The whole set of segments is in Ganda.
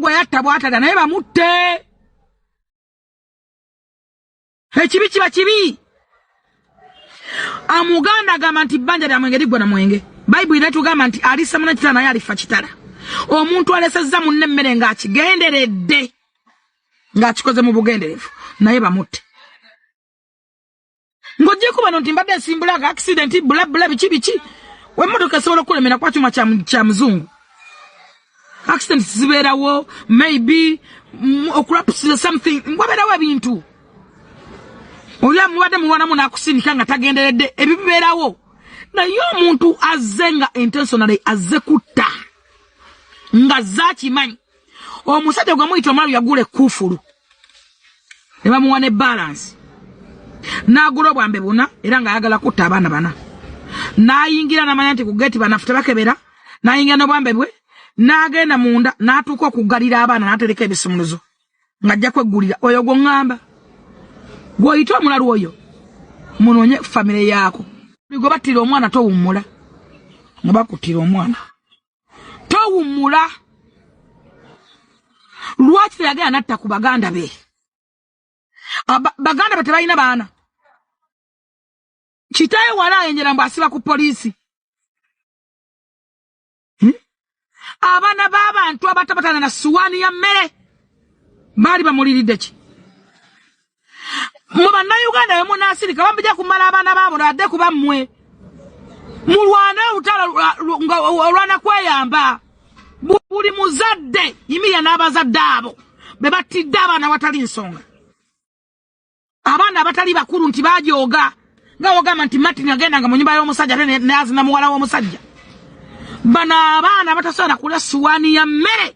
gwe yatta bw'atala naye bamutte. Ekibi kiba kibi. Amuganda agamba nti bbanja lya mwenge liggwa na mwenge. Bayibuli netugamba nti alisa muna kitala naye alifa kitala. Omuntu alesezza munne emmere ng'akigenderedde ng'akikoze mu bugenderevu naye bamutte. Ng'oggyeko bano nti mbadde nsimbula nga accident bula biki wemmotoka esobola okulemera kwa kyuma kya muzungu. Accident zibeerawo maybe okurapsira something wabeerawo ebintu. Oli amubadde mulwanamu n'akusindika nga tagenderedde ebibeerawo. Naye omuntu azze nga intentionally azze kutta nga zaakimanyi. Omusajja gwe muyita omulalu yagula ekkuufulu ne bamuwa ne balance n'agula obwambe buna era ng'ayagala kutta abaana bana. N'ayingira n'amanya nti ku geeti banafu tebakebera. N'ayingira n'obwambe bwe n'agenda munda n'atuuka okuggalira abaana n'atereka ebisumuluzo ng'ajja kweggulira. Oyo gwe ŋŋamba gw'oyita omulalu oyo munoonye famire yaako. Gwe battira omwana towummula nga bakuttira omwana towummula. Lwaki teyagenda natta ku baganda be? Baganda be tebalina baana. Kitaye wala ayenjera mbu asiba ku poliisi. Abaana b'abantu abatabatana na suwaani ya mmere baali bamuliridde ki? Mu bannayuganda bwe munaasirika bambijja kumala abaana baabo adde kuba mmwe. Mulwana olutalo olwana kweyamba. Buli muzadde yimirira n'abazadde abo be battidde abaana watali nsonga. Abaana abatali bakulu nti bajooga nga wogamba nti Martin agendanga mu nyumba y'omusajja ate n'azina muwala w'omusajja. Bano abaana batasobola kulya suwaani ya mmere.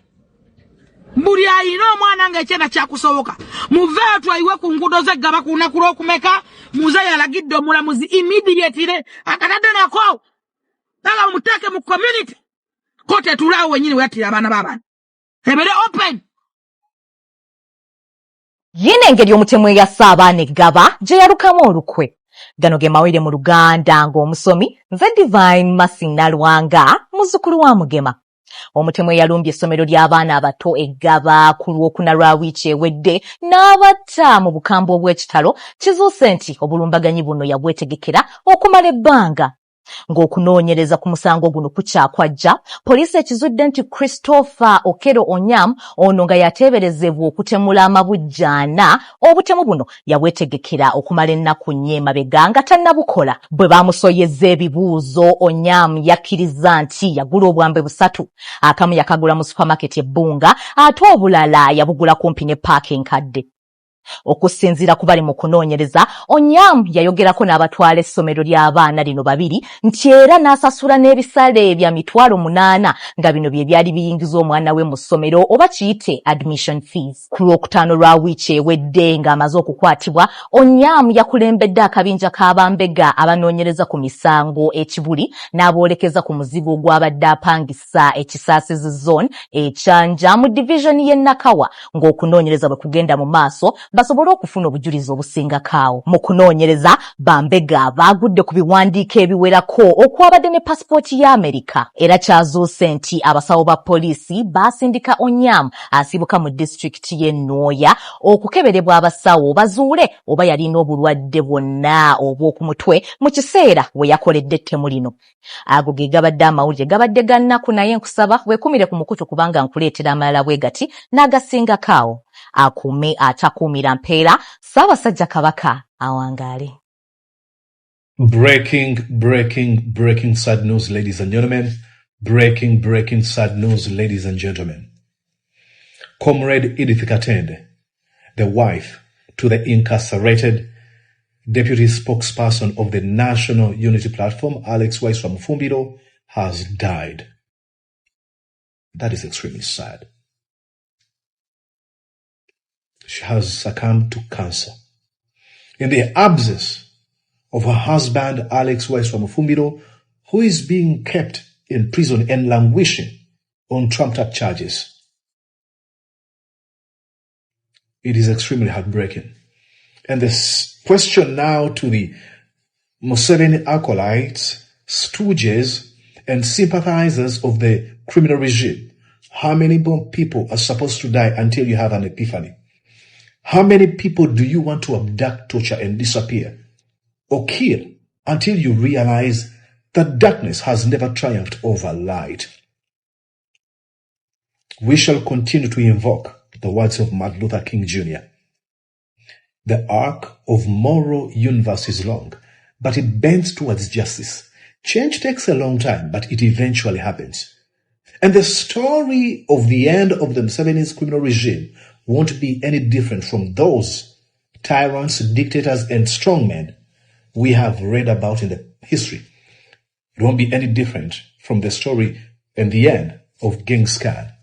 Buli ayina omwana ng'ekyenda kyakusoboka muveeyo twayiwe ku nguudo z'eggaba ku lunaku lw'okumeka. Muzeeyi alagidde omulamuzi immediately akatadde nako nga mumuteeke mu community. Kote tulaawo wennyini weyattira abaana b'abantu ebere open. Yino engeri omutemu eyassa abaana eggaba gye yalukamu olukwe. Gano ge mawulire mu Luganda ng'omusomi nze Divine Masina Lwanga muzzukulu wa Mugema. Omutemu eyalumbye essomero ly'abaana abato eggaba ku Lwokuna lwa wiiki ewedde n'abatta mu bukambwe obw'ekitalo kizuuse nti obulumbaganyi buno yabwetegekera okumala ebbanga. Ng'okunoonyereza ku musango guno kukyakwajja, poliisi ekizudde nti Christopher Okero Onyam ono nga yateeberezebwa okutemula amabujjaana obutemu buno yabwetegekera okumala ennaku 4 emabega nga tannabukola. Bwe baamusoyezza ebibuuzo, Onyam yakkiriza nti yagula obwambe 3, akamu yakagula mu supamaketi ebbunga ate obulala yabugula kumpi ne paaka enkadde. Okusinziira ku bali mu kunoonyereza, Onyam yayogerako n'abatwala essomero ly'abaana lino 2 nti era n'asasula n'ebisale bya $800 nga bino bye byali biyingiza omwana we mu ssomero oba kiyite admission fees. Ku Lwokutaano lwa wiiki ewedde ng'amaze okukwatibwa, Onyam yakulembedde akabinja k'abambega abanoonyereza ku misango ekibuli n'aboolekeza ku muzigo gw'abadde apangisa ekisaasizi zone ekyanja mu division y'e Nakawa ng'okunoonyereza bwe kugenda mu maaso basobole okufuna obujulizi obusingakaawo. Mu kunoonyereza, bambega baagudde ku biwandiiko ebiwerako okwabadde ne pasipooti ya Amerika. Era kyazuuse nti abasawo ba poliisi baasindika Onyam asibuka mu disitulikiti y'e Nooya okukeberebwa abasawo bazuule oba yalina obulwadde bwonna obw'oku mutwe mu kiseera we yakoledde ettemu lino. Ago ge gabadde amawulire gabadde ga nnaku, naye nkusaba weekumire ku mukutu kubanga nkuleetera amalala bwe gati n'agasingakaawo. Akuume atakuumira mpeera, Ssaabasajja Kabaka awangaale. Breaking sad news, ladies and gentlemen. Breaking sad news, ladies and gentlemen. Comrade Edith Katende, the wife to the incarcerated deputy spokesperson of the National Unity Platform, Alex Wise from Fumbiro, has died. That is extremely sad. She has succumbed to cancer. In the absence of her husband, Alex Wise from Fumbiro, who is being kept in prison and languishing on trumped-up charges. It is extremely heartbreaking. And the question now to the Museveni acolytes, stooges, and sympathizers of the criminal regime, How many more people are supposed to die until you have an epiphany? How many people do you want to abduct, torture, and disappear or kill until you realize that darkness has never triumphed over light? We shall continue to invoke the words of Martin Luther King Jr. The arc of moral universe is long, but it bends towards justice. Change takes a long time, but it eventually happens. And the story of the end of the Museveni's criminal regime won't be any different from those tyrants, dictators, and strongmen we have read about in the history. It won't be any different from the story and the end of Genghis Khan,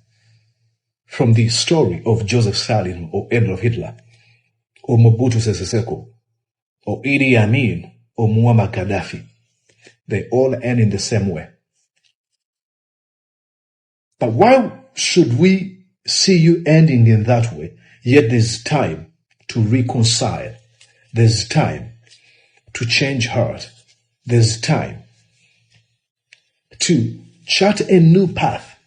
from the story of Joseph Stalin or Adolf Hitler, or Mobutu Sese Seko, or Idi Amin, or Muammar Gaddafi. They all end in the same way. But why should we see you ending in that way? Yet there's time to reconcile. There's time to change heart. There's time to chart a new path.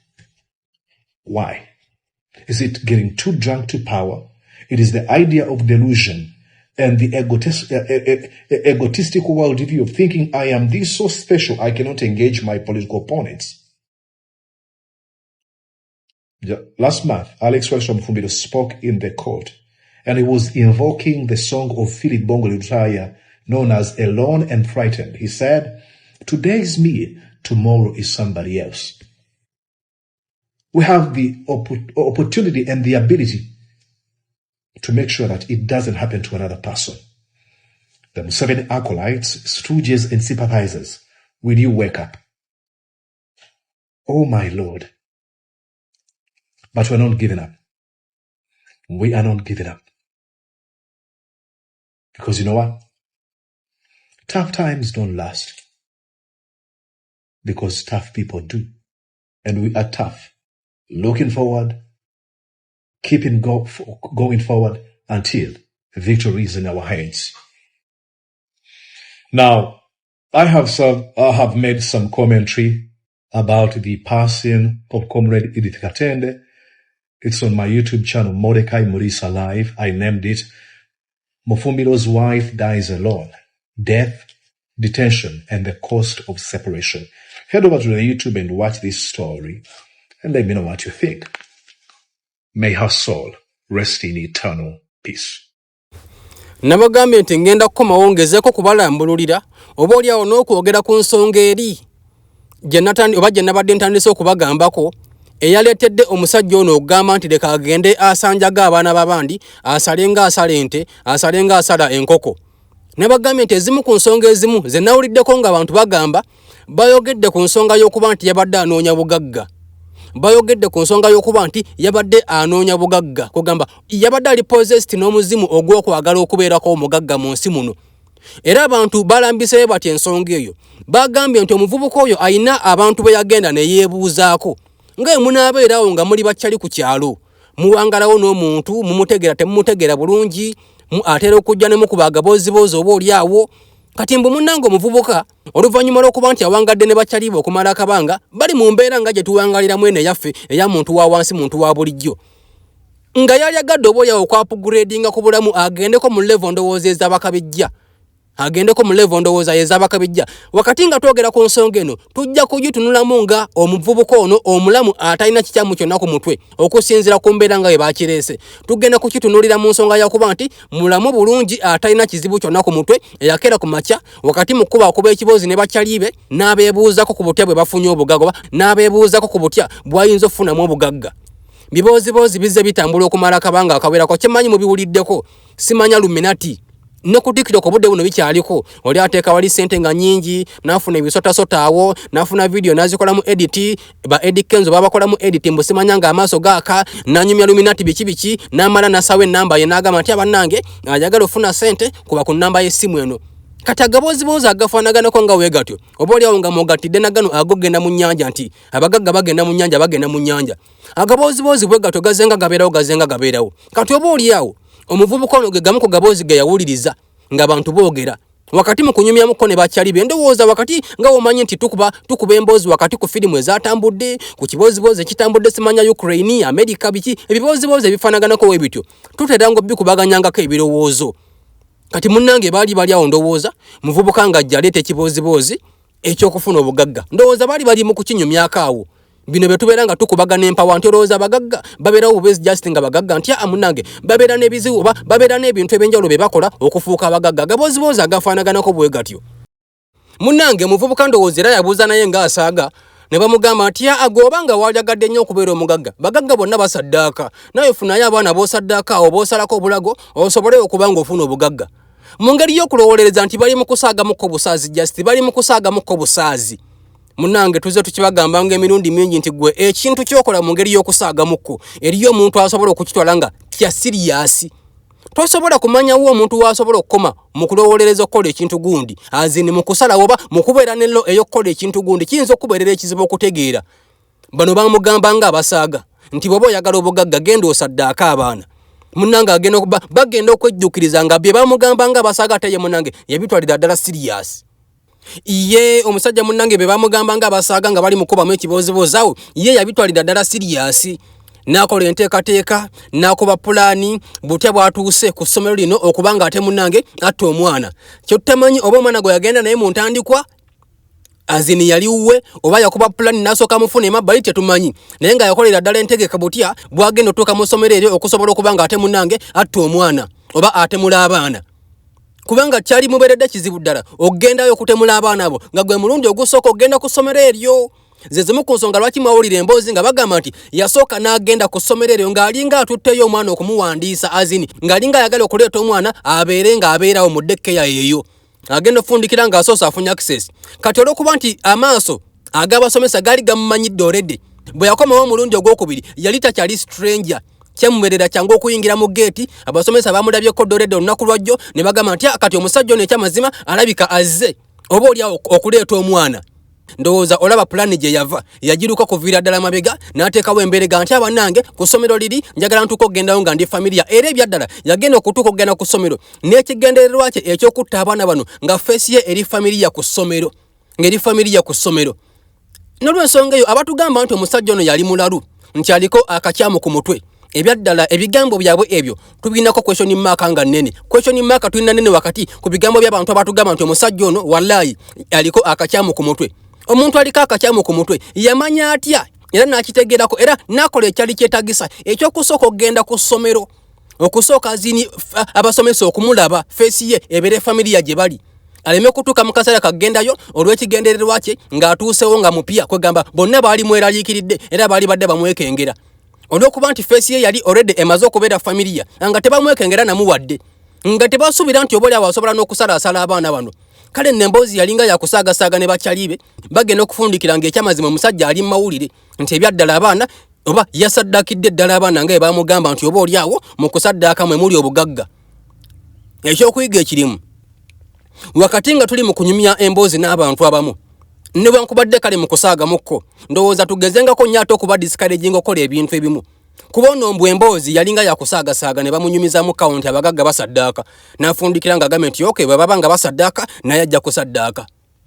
Why? Is it getting too drunk to power? It is the idea of delusion and the egotistical worldview of thinking I am this so special I cannot engage my political opponents. Last month, Alex Mufulira spoke in the court, and he was invoking the song of Philip Bongo Lutaya known as Alone and Frightened. He said, "Today is me, tomorrow is somebody else." We have the opportunity and the ability to make sure that it doesn't happen to another person. The Museveni acolytes, stooges, and sympathizers, will you wake up? Oh my Lord. But we're not giving up. We are not giving up. Because you know what? Tough times don't last. Because tough people do. And we are tough. Looking forward, keeping going forward until victory is in our hands. Now, I have made some commentary about the passing of Comrade Edith Katende. It's on my YouTube channel, Mordecai Murisa Live. I named it Mufumbiro's Wife Dies Alone, Death, Detention, and the Cost of Separation. Head over to the YouTube and watch this story and let me know what you think. May her soul rest in eternal peace. Nabagambye nti ngenda kukomawo ngezeeko kubalambululira oba oli awo n'okwogera ku nsonga eri gye nabadde ntandise okubagambako eyaleetedde omusajja ono okugamba nti leka agende asanjaga abaana b'abandi asale nga asala ente asale nga asala enkoko. Nabagambye nti ezimu ku nsonga ezimu ze nawuliddeko ng'abantu bagamba bayogedde ku nsonga y'okuba nti yabadde anoonya bugagga. Bayogedde ku nsonga y'okuba nti yabadde anoonya bugagga, kugamba yabadde ali possessed n'omuzimu ogw'okwagala okubeerako omugagga mu nsi muno. Era abantu balambise bati ensonga eyo. Bagambye nti omuvubuka oyo ayina abantu be yagenda ne yeebuuzaako. Nga munaabeerawo nga muli bakyali ku kyalo. Muwangalawo n'omuntu, mumutegera temumutegera bulungi, atera okujja ne mukuba agaboozi oba oli awo. Kati mbu munnange omuvubuka oluvannyuma lw'okuba nti awangadde ne bakyali be okumala akabanga bali mu mbeera nga gye tuwangalira mwene yaffe eya muntu wa wansi muntu wa bulijjo. Nga yali agadde oba oli awo okwapugureedinga ku bulamu agendeko mu level ndowooza ez'abakabijja. Agendeko mu level ndowooza ez'abakabijja. Wakati nga twogera ku nsonga eno tujja kugitunulamu nga omuvubuka ono omulamu atalina kikyamu kyonna ku mutwe okusinziira ku mbeera nga bwe bakireese. Tugenda kukitunulira mu nsonga yakuba nti mulamu bulungi atalina kizibu kyonna ku mutwe eyakera ku makya wakati mu kuba okuba ekiboozi ne bakyali be n'abeebuuzako ku butya bwe bafunye obugagga n'abeebuuzako ku butya bw'ayinza okufunamu obugagga. Biboozi bizze bitambula okumala akabanga akawerako kyemmanyi mubiwuliddeko simanya luminati. No kutikira ko budde buno bikyaliko oli ateeka wali sente nga nyingi nafuna ebisota awo nafuna video nazikola mu edit ba edit Kenzo babakola mu edit mbusimanya nga amaaso gaaka nanyumya luminati biki namala nasawe namba ye nagamba nti abannange ajagala ofuna sente kuba ku namba y'essimu eno. Kati agaboozi agafaanaganako nga weegatyo oba oli awo nga mugatidde nagano agogenda mu nnyanja nti abagagga bagenda mu nnyanja agaboozi bwegatyo gazenga gabeerawo. Kati oba oli awo omuvubuka ono ge gamu ku gaboozi ge yawuliriza ng'abantu boogera wakati mu kunyumyamuko ne bakyalibe ndowooza wakati nga omanyi nti tukuba emboozi wakati ku firimu ezatambudde ku kibozibozi ekitambudde simanya Ukraine America biki ebibozibozi ebifanaganako webityo tutera ngo bikubaganyangako ebirowoozo kati munnange bali awo ndowooza muvubuka nga ajjalete ekibozibozi ekyokufuna obugagga ndowooza bali mu kukinyumyako awo bino betubeera nga tukubagana empawa nti olowooza abagagga babeerawo bubezi just nga bagagga nti amunange babeera n'ebizibu oba babeera n'ebintu ebyenjawulo bye bakola okufuuka abagagga agabozibozi agafaanaganako bwe gatyo munnange muvubuka ndowooza era yabuuza naye ng'asaaga ne bamugamba nti agoba nga waalagadde nnyo okubeera omugagga bagagga bonna basaddaaka naye funayo abaana b'osaddaaka awo b'osalako obulago osobole okuba ng'ofuna obugagga mu ngeri y'okulowolereza nti bali mu kusaagamuko busaazi just bali mu kusaagamuko busaazi munange tuze tukibagamba nga emirundi mingi nti gwe ekintu kyokola mu ngeri y'okusaagamuko eriyo omuntu asobola okukitwala nga kya siriyasi tosobola kumanyawo omuntu wasobola okukoma mu kulowolereza okukola ekintu gundi azini mu kusalawo oba mu kubeera n'ello ey'okukola ekintu gundi kiyinza okubeerera ekizibu okutegeera bano bamugamba nga abasaaga nti bw'oba oyagala obugagga genda osaddaaka abaana munange bagenda okwejjukiriza nga bye bamugamba nga abasaaga ate ye munange yabitwalira ddala siriyasi iye omusajja munnange be bamugamba nga abasaaga nga bali mukubamu ekibozibozi awo ye yabitwalira ddala siriyasi n'akola enteekateeka n'akuba pulaani butya bwatuuse ku ssomero lino okubanga ate munnange atta omwana kyotutamanyi oba omwana gwe yagenda naye mu ntandikwa azini yali wuwe oba yakuba pulaani n'asooka mufuna emabbali tetumanyi naye nga yakolera ddala entegeka butya bwagenda otuuka mu ssomero eryo okusobola okubanga ate munnange atta omwana oba atemula abaana kubanga kyali muberedde kizibu ddala ogendayo okutemula abaana abo nga gwe mulundi ogusooka ogenda ku ssomero eryo zezimu ku nsonga lwaki mwawulira emboozi nga bagamba nti yasooka n'agenda ku ssomero eryo ng'alinga atutteyo omwana okumuwandiisa azini ng'alinga ayagala okuleeta omwana abeere ng'abeerawo mu ddekeya eyo agenda ofundikira ng'asoose afunye access kati olw'okuba nti amaaso ag'abasomesa gaali gamumanyidde already bwe yakomawo omulundi ogwokubiri yali takyali stranger kyemuberera kyangu okuyingira mu geeti abasomesa bamulabyeko already olunaku lwajjo ne bagamba nti kati omusajja ono ekyamazima alabika azze oba oliawo okuleeta omwana ndowooza olaba pulaani gye yava yagiruka kuviira ddala mabega n'ateekawo emberega nti abanange ku ssomero liri njagala ntuuka okgendayo nga ndi familia era ebyaddala yagenda okutuuka okgenda ku ssomero n'ekigendererwa kye ekyokutta abaana bano nga feesi ye eri familia ku ssomero ng'eri familia ku ssomero n'olw'ensonga eyo abatugamba nti omusajja ono yali mulalu nti aliko akakyamu ku mutwe ebyaddala ebigambo byabwe ebyo tubirinako question mark nga nnene question mark tulina nnene wakati ku bigambo by'abantu abatugamba nti omusajja ono wallahi aliko akakyamu ku mutwe omuntu aliko akakyamu ku mutwe yamanya atya era n'akitegeerako era n'akola ekyali kyetagisa ekyokusooka okgenda ku ssomero okusooka azini abasomesa okumulaba feesi ye ebeere familia gye bali aleme kutuuka mu kaseera kagendayo olw'ekigendererwa kye ng'atuusewo nga mupya kwegamba bonna baali mweraliikiridde era baali badde bamwekengera olw'okuba nti feesi ye yali already emaze okubeera familia nga tebamwekengera namuwadde nga tebasuubira nti oba oli awo asobola n'okusalaasala abaana bano kale nemboozi yalinga yakusaagasaaga ne bakyalibe bagenda okufundikira ng'ekyamazima omusajja ali mawulire nti ebyaddala abaana oba yasaddakidde ddala abaana nga bamugamba nti oba oli awo mu kusaddaaka mwe muli obugagga ekyokuyiga ekirimu wakati nga tuli mu kunyumya emboozi n'abantu abamu ne bwankubadde kale mu kusaagamuko ndowooza tugezengako nnyo ate okuba discouraging okukola ebintu ebimu kuba ono mbwe emboozi yalinga yakusaagasaaga ne bamunyumizamu kawunti abagagga basaddaaka n'afundikira nga agambye nti okay bwe baba nga basaddaaka naye ajja kusaddaaka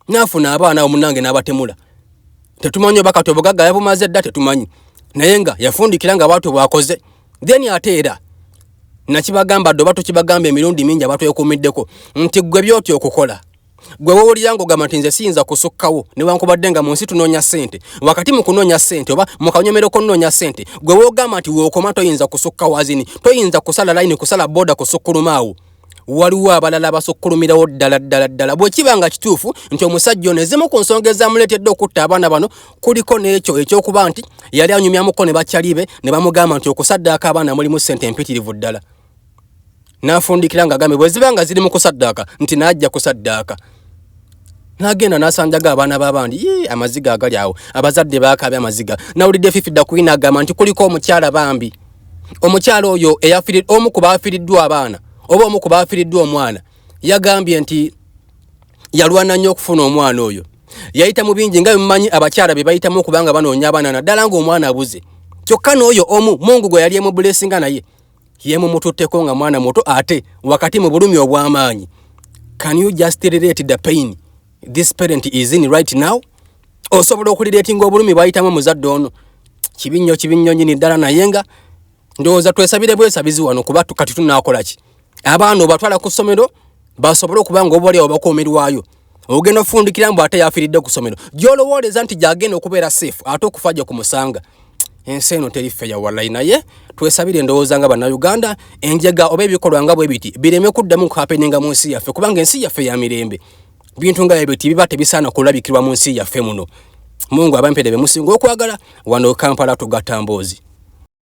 n'afuna abaana omunange n'abatemula tetumanyi oba kati obugagga yabumaze dda tetumanyi naye nga yafundikira nga bwatyo bwakoze then ate era nakibagamba dde oba tukibagamba emirundi mingi abatwekuumiddeko nti gwe by'otyo okukola gwe wowulira ng'ogamba nti nze siyinza kusukkawo newankubadde nga mu nsi tunoonya ssente wakati mu kunoonya ssente oba mu kanyomero k'onnoonya ssente gwe woogamba nti wookoma toyinza kusukkawo azini toyinza kusala layini kusala booda kusukkuluma awo waliwo abalala abasukkulumirawo ddala bwe kiba nga kituufu nti omusajja ono ezimu ku nsonga ezamuleetedde okutta abaana bano kuliko n'ekyo ekyokuba nti yali anyumyamuko ne bakyalibe ne bamugamba nti okusaddaaka abaana mulimu ssente empitirivu ddala n'afundikira nga agambe bwe ziba nga ziri mu kusaddaaka nti n'ajja kusaddaaka n'agenda n'asanjaga abaana b'abandi amaziga agali awo abazadde baakaabye amaziga nawulidde fifidda kuyina agamba nti kuliko omukyala bambi omukyala oyo omu ku baafiriddwa abaana oba omu ku baafiriddwa omwana yagambye nti yalwana nnyo okufuna omwana oyo yayita mu bingi nga bimumanyi abakyala be bayitamu okubanga banoonya abaana naddala ng'omwana abuze kyokka n'oyo omu mungu gwe yali emubulesinga naye yemumututteko nga mwana muto ate wakati mu bulumi obw'amaanyi Can you just relate the pain this parent is in right now? Osobola okuliratinga obulumi bwayitamu muzadde ono. Kibinyo nyini ddala nayenga ndowooza twesabire bwesabizi wano kuba kati tunaakola ki? Abaana obatwala ku ssomero basobole okuba nga obwali obakoomerwayo. Ogenda ofundikira mbu ate yafiiridde ku ssomero. Gy'olowooleza nti gy'agenda okubeera safe ate okufa kumusanga. Ensi eno teri feya wallahi naye twesabire ndowooza nga bannayuganda enjega oba ebikolwa nga bwe biti bireme kuddamu kuhapeninga mu nsi yaffe kubanga ensi yaffe ya mirembe. Bintu nga ebyo biba tebisaana kulabikirwa mu nsi yaffe muno. Mungu abampere be musinga okwagala wano Kampala tugatta Mboozi.